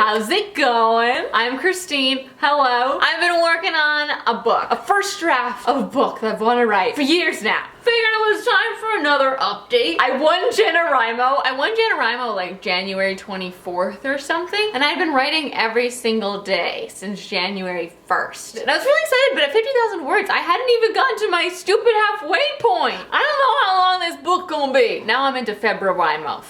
How's it going? I'm Christine. Hello. I've been working on a book, a first draft of a book that I've wanted to write for years now. Figured it was time for another update. I won NaNoWriMo like January 24th or something, and I've been writing every single day since January 1st. And I was really excited, but at 50,000 words, I hadn't even gotten to my stupid halfway point. I don't know how long this book gonna be. Now I'm into FebraRIMO.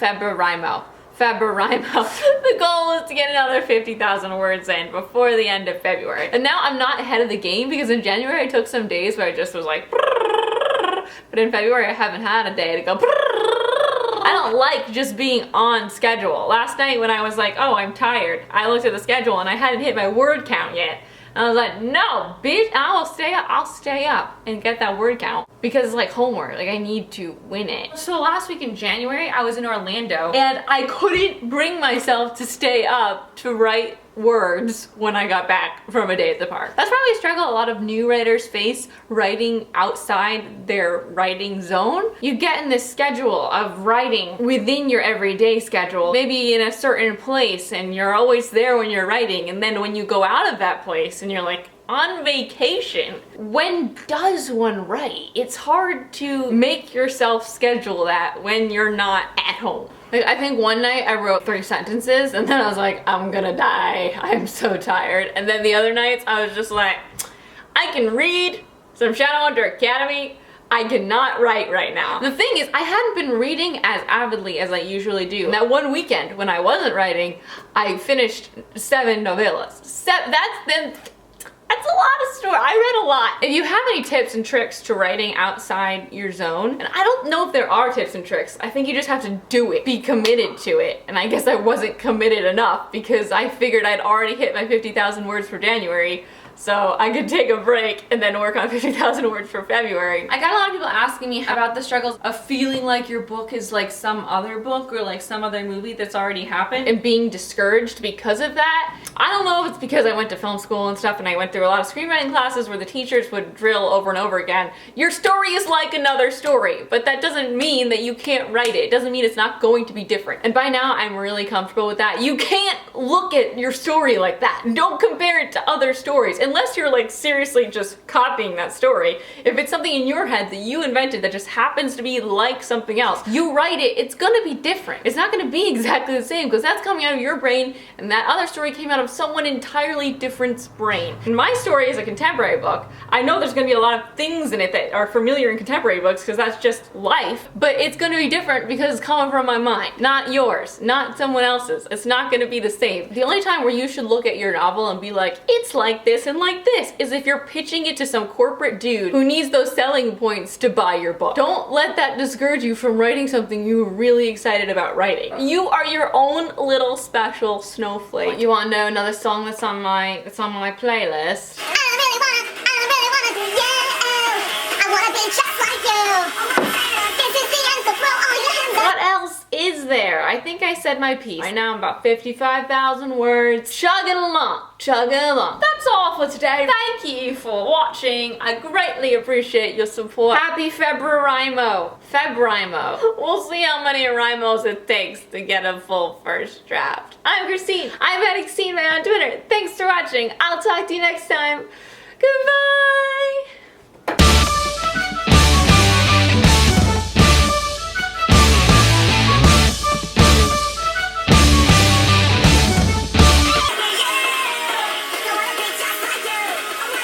The goal is to get another 50,000 words in before the end of February. And now I'm not ahead of the game because in January I took some days where I just was like, but in February I haven't had a day to go. I don't like just being on schedule. Last night when I was like, oh, I'm tired, I looked at the schedule and I hadn't hit my word count yet. And I was like, no, bitch, I'll stay up and get that word count because it's like homework, like I need to win it. So last week in January, I was in Orlando and I couldn't bring myself to stay up to write words when I got back from a day at the park. That's probably a struggle a lot of new writers face, writing outside their writing zone. You get in this schedule of writing within your everyday schedule, maybe in a certain place, and you're always there when you're writing, and then when you go out of that place and you're like on vacation, when does one write? It's hard to make yourself schedule that when you're not at home. Like, I think one night I wrote 3 sentences and then I was like, I'm gonna die. I'm so tired. And then the other nights I was just like, I can read some Shadowhunter Academy. I cannot write right now. The thing is, I hadn't been reading as avidly as I usually do. And that one weekend when I wasn't writing, I finished 7 novellas. That's a lot of story. I read a lot. If you have any tips and tricks to writing outside your zone, and I don't know if there are tips and tricks, I think you just have to do it. Be committed to it. And I guess I wasn't committed enough because I figured I'd already hit my 50,000 words for January, so I could take a break and then work on 50,000 words for February. I got a lot of people asking me about the struggles of feeling like your book is like some other book or like some other movie that's already happened and being discouraged because of that. I don't know if it's because I went to film school and stuff and I went through a lot of screenwriting classes where the teachers would drill over and over again, your story is like another story, but that doesn't mean that you can't write it. It doesn't mean it's not going to be different. And by now I'm really comfortable with that. You can't look at your story like that. Don't compare it to other stories. Unless you're like seriously just copying that story. If it's something in your head that you invented that just happens to be like something else, you write it, it's gonna be different. It's not gonna be exactly the same because that's coming out of your brain and that other story came out of someone entirely different's brain. And my story is a contemporary book. I know there's gonna be a lot of things in it that are familiar in contemporary books because that's just life, but it's gonna be different because it's coming from my mind, not yours, not someone else's. It's not gonna be the same. The only time where you should look at your novel and be like, it's like this and like this, is if you're pitching it to some corporate dude who needs those selling points to buy your book. Don't let that discourage you from writing something you're really excited about writing. You are your own little special snowflake. You want to know another song that's on my playlist? I really wanna do you. I wanna be just like you. This is the end, so throw all your hands up. What else is there? I think I said my piece. Right now I'm about 55,000 words. Chugging along. That's all for today. Thank you for watching. I greatly appreciate your support. Happy FebraRIMO. We'll see how many rhymos it takes to get a full first draft. I'm Christine. I'm at Christine on Twitter. Thanks for watching. I'll talk to you next time. Goodbye.